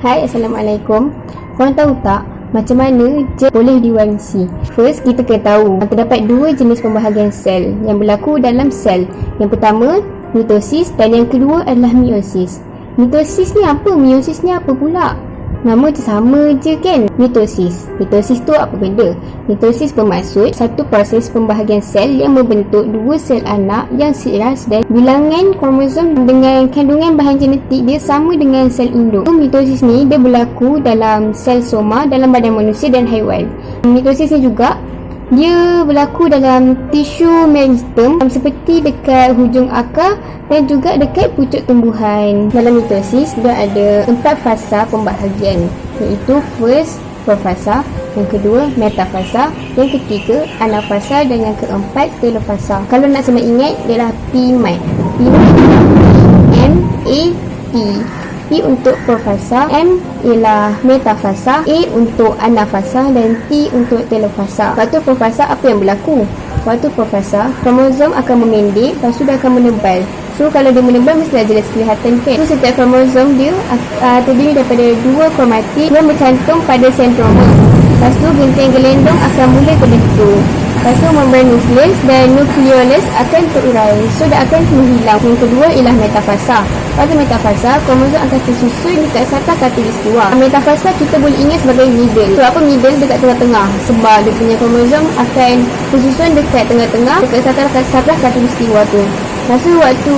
Hai, Assalamualaikum. Korang tahu tak macam mana je boleh diwarisi? First, kita kena tahu terdapat dua jenis pembahagian sel yang berlaku dalam sel. Yang pertama, mitosis, dan yang kedua adalah meiosis. Mitosis ni apa? Meiosis ni apa pula? Nama je sama je kan? Mitosis. Mitosis tu apa benda? Mitosis bermaksud satu proses pembahagian sel yang membentuk dua sel anak yang seiras dan bilangan kromosom dengan kandungan bahan genetik dia sama dengan sel induk. Mitosis ni dia berlaku dalam sel soma dalam badan manusia dan haiwan. Mitosis ni juga dia berlaku dalam tisu meristem seperti dekat hujung akar dan juga dekat pucuk tumbuhan. Dalam mitosis dia ada 4 fasa pembahagian, iaitu first profasa, yang kedua metafasa, yang ketiga anafasa dan yang keempat telofasa. Kalau nak senang ingat ialah PMAT. M-A-T. P untuk profasa, M ialah metafasa, A untuk anafasa dan T untuk telofasa. Waktu profasa apa yang berlaku? Waktu profasa, kromosom akan memendek, lepas tu dia akan menebal. So kalau dia menebal mestilah jelas kelihatan kan. So setiap kromosom dia terdiri daripada dua kromatik yang bercantum pada sentroma. Lepas tu ginting gelendong akan mula terbentuk. Lepas tu membran nukleus dan nukleolus akan terurai. So dia akan menghilang. Yang kedua ialah metafasa. Pada metafasa, kromosom akan tersusun dekat satah khatulistiwa. Metafasa kita boleh ingat sebagai middle. So apa middle? Dekat tengah-tengah. Sebab dia punya kromosom akan tersusun dekat tengah-tengah dekat satah khatulistiwa tu. Lepas tu waktu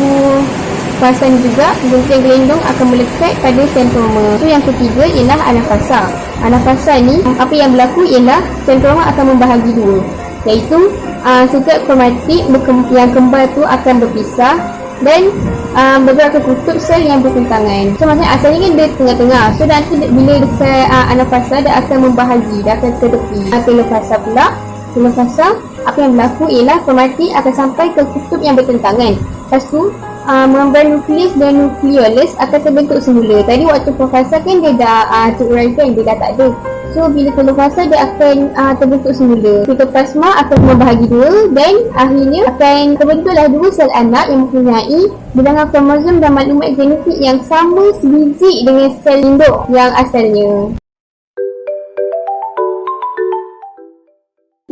fasa ni juga, gunting gelendong akan melekat pada sentroma. So yang ketiga ialah anafasa. Anafasa ni apa yang berlaku ialah sentroma akan membahagi dua, iaitu setiap kromatik yang kembar tu akan berpisah dan bergerak ke kutub sel yang bertentangan. So maksudnya asalnya kan dia tengah-tengah. So nanti bila dekat anafasa dia akan membahagi, dia akan ke tepi. Telofasa pula, telofasa apa yang berlaku ialah kromatik akan sampai ke kutub yang bertentangan. Lepas tu membran nukleus dan nukleolus akan terbentuk semula. Tadi waktu profasa kan dia dah teruraikan, dia dah tak ada. So bila telofasa dia akan terbentuk semula. Sitoplasma akan membahagi dua dan akhirnya akan terbentuklah dua sel anak yang mempunyai bilangan kromosom dan maklumat genetik yang sama sebiji dengan sel induk yang asalnya.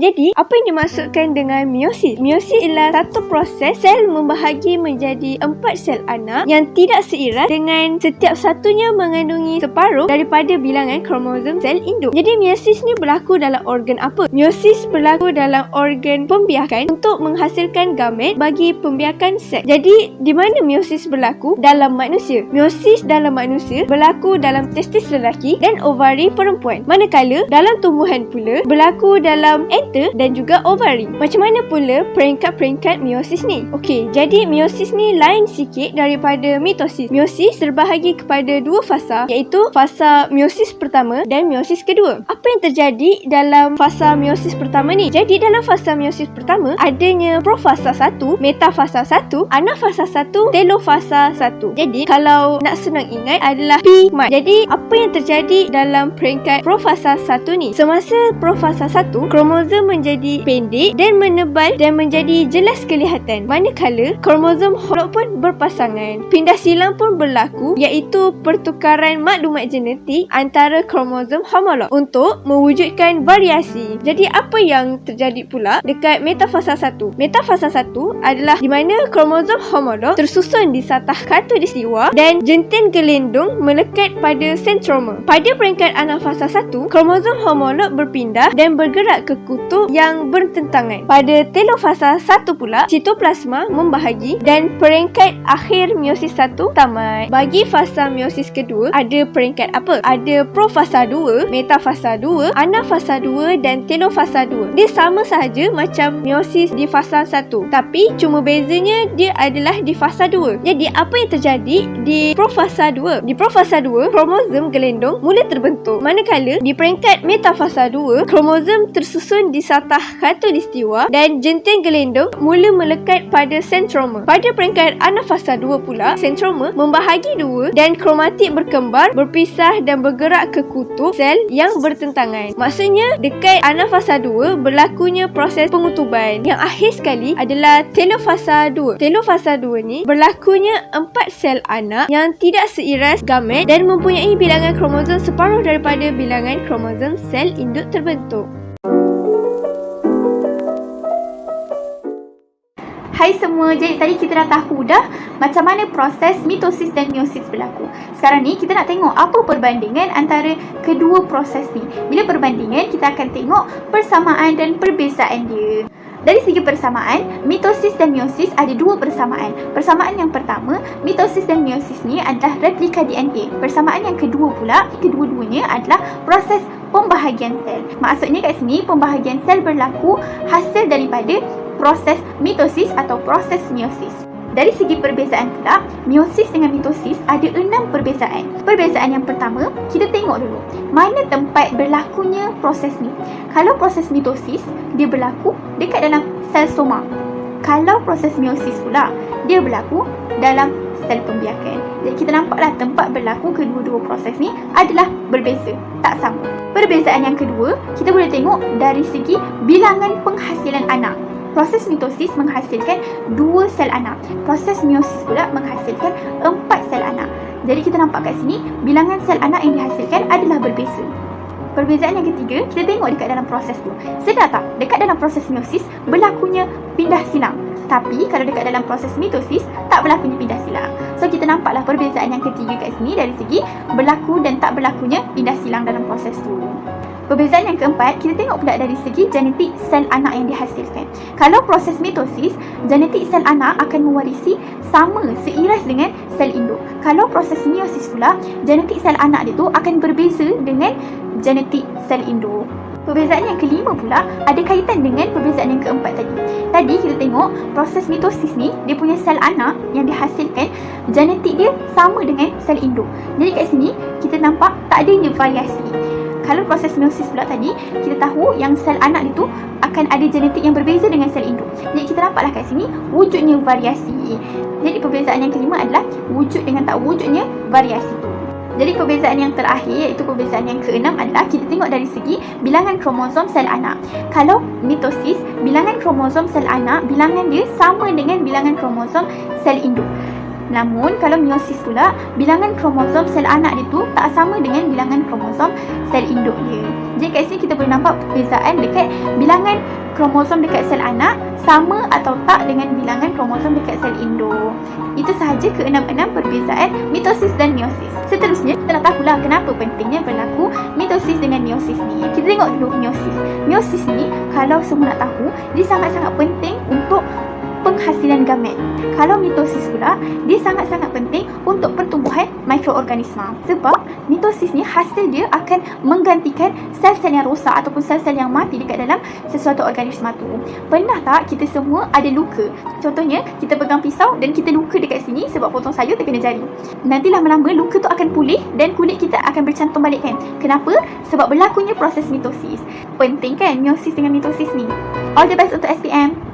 Jadi, apa yang dimaksudkan dengan meiosis? Meiosis ialah satu proses sel membahagi menjadi 4 sel anak yang tidak seiras dengan setiap satunya mengandungi separuh daripada bilangan kromosom sel induk. Jadi, meiosis ni berlaku dalam organ apa? Meiosis berlaku dalam organ pembiakan untuk menghasilkan gamet bagi pembiakan sel. Jadi, di mana meiosis berlaku? Dalam manusia. Meiosis dalam manusia berlaku dalam testis lelaki dan ovari perempuan. Manakala, dalam tumbuhan pula berlaku dalam dan juga ovari. Macam mana pula peringkat-peringkat meiosis ni? Okey, jadi meiosis ni lain sikit daripada mitosis. Meiosis terbahagi kepada dua fasa, iaitu fasa meiosis pertama dan meiosis kedua. Apa yang terjadi dalam fasa meiosis pertama ni? Jadi dalam fasa meiosis pertama adanya profasa 1, metafasa 1, anafasa 1, telofasa 1. Jadi kalau nak senang ingat adalah PMAT. Jadi apa yang terjadi dalam peringkat profasa 1 ni? Semasa profasa 1, kromosom menjadi pendek dan menebal dan menjadi jelas kelihatan. Manakala kromosom homolog pun berpasangan. Pindah silang pun berlaku, iaitu pertukaran maklumat genetik antara kromosom homolog untuk mewujudkan variasi. Jadi apa yang terjadi pula dekat metafasa 1? Metafasa 1 adalah di mana kromosom homolog tersusun di satah khatulistiwa dan jentin gelendong melekat pada sentroma. Pada peringkat anafasa 1, kromosom homolog berpindah dan bergerak ke kutub yang bertentangan. Pada telofasa 1 pula, sitoplasma membahagi dan peringkat akhir meiosis 1 tamat. Bagi fasa meiosis kedua, ada peringkat apa? Ada profasa 2, metafasa 2, anafasa 2 dan telofasa 2. Dia sama sahaja macam meiosis di fasa 1, tapi cuma bezanya dia adalah di fasa 2. Jadi apa yang terjadi di profasa 2? Di profasa 2, kromosom gelendong mula terbentuk. Manakala di peringkat metafasa 2, kromosom tersusun di satah khatulistiwa dan jenting gelendong mula melekat pada sentroma. Pada peringkat anafasa 2 pula, sentroma membahagi dua dan kromatik berkembar, berpisah dan bergerak ke kutub sel yang bertentangan. Maksudnya, dekat anafasa 2 berlakunya proses pengutuban. Yang akhir sekali adalah telofasa 2. Telofasa 2 ni berlakunya 4 sel anak yang tidak seiras gamet dan mempunyai bilangan kromosom separuh daripada bilangan kromosom sel induk terbentuk. Hai semua, jadi tadi kita dah tahu dah macam mana proses mitosis dan meiosis berlaku. Sekarang ni kita nak tengok apa perbandingan antara kedua proses ni. Bila perbandingan, kita akan tengok persamaan dan perbezaan dia. Dari segi persamaan, mitosis dan meiosis ada dua persamaan. Persamaan yang pertama, mitosis dan meiosis ni adalah replika DNA. Persamaan yang kedua pula, kedua-duanya adalah proses pembahagian sel. Maksudnya kat sini, pembahagian sel berlaku hasil daripada proses mitosis atau proses meiosis. Dari segi perbezaan pula, meiosis dengan mitosis ada 6 perbezaan. Perbezaan yang pertama, kita tengok dulu mana tempat berlakunya proses ni. Kalau proses mitosis, dia berlaku dekat dalam sel soma. Kalau proses meiosis pula, dia berlaku dalam sel pembiakan. Jadi kita nampaklah tempat berlaku kedua-dua proses ni adalah berbeza, tak sama. Perbezaan yang kedua, kita boleh tengok dari segi bilangan penghasilan anak. Proses mitosis menghasilkan 2 sel anak. Proses meiosis pula menghasilkan 4 sel anak. Jadi kita nampak kat sini, bilangan sel anak yang dihasilkan adalah berbeza. Perbezaan yang ketiga, kita tengok dekat dalam proses tu. Sedar tak? Dekat dalam proses meiosis berlakunya pindah silang. Tapi kalau dekat dalam proses mitosis tak berlakunya pindah silang. So kita nampaklah perbezaan yang ketiga kat sini dari segi berlaku dan tak berlakunya pindah silang dalam proses tu. Perbezaan yang keempat, kita tengok pula dari segi genetik sel anak yang dihasilkan. Kalau proses mitosis, genetik sel anak akan mewarisi sama seiras dengan sel induk. Kalau proses meiosis pula, genetik sel anak dia tu akan berbeza dengan genetik sel induk. Perbezaan yang kelima pula ada kaitan dengan perbezaan yang keempat tadi. Tadi kita tengok proses mitosis ni, dia punya sel anak yang dihasilkan, genetik dia sama dengan sel induk. Jadi kat sini kita nampak tak adanya variasi. Kalau proses meiosis pula tadi, kita tahu yang sel anak itu akan ada genetik yang berbeza dengan sel induk. Jadi kita nampaklah kat sini wujudnya variasi. Jadi perbezaan yang kelima adalah wujud dengan tak wujudnya variasi. Jadi perbezaan yang terakhir, iaitu perbezaan yang keenam adalah kita tengok dari segi bilangan kromosom sel anak. Kalau mitosis, bilangan kromosom sel anak, bilangan dia sama dengan bilangan kromosom sel induk. Namun kalau meiosis pula, bilangan kromosom sel anak dia tu tak sama dengan bilangan kromosom sel induk dia. Jadi kat sini kita boleh nampak perbezaan dekat bilangan kromosom dekat sel anak sama atau tak dengan bilangan kromosom dekat sel induk. Itu sahaja ke-6 perbezaan mitosis dan meiosis. Seterusnya, kita nak tahulah kenapa pentingnya berlaku mitosis dengan meiosis ni. Kita tengok dulu meiosis. Meiosis ni, kalau semua nak tahu, dia sangat-sangat penting untuk penghasilan gamet. Kalau mitosis pula, dia sangat-sangat penting untuk pertumbuhan mikroorganisma. Sebab mitosis ni hasil dia akan menggantikan sel-sel yang rosak ataupun sel-sel yang mati dekat dalam sesuatu organisma tu. Pernah tak kita semua ada luka? Contohnya, kita pegang pisau dan kita luka dekat sini sebab potong sayur terkena jari. Nanti lama-lama luka tu akan pulih dan kulit kita akan bercantum balik kan? Kenapa? Sebab berlakunya proses mitosis. Penting kan meiosis dengan mitosis ni? All the best untuk SPM.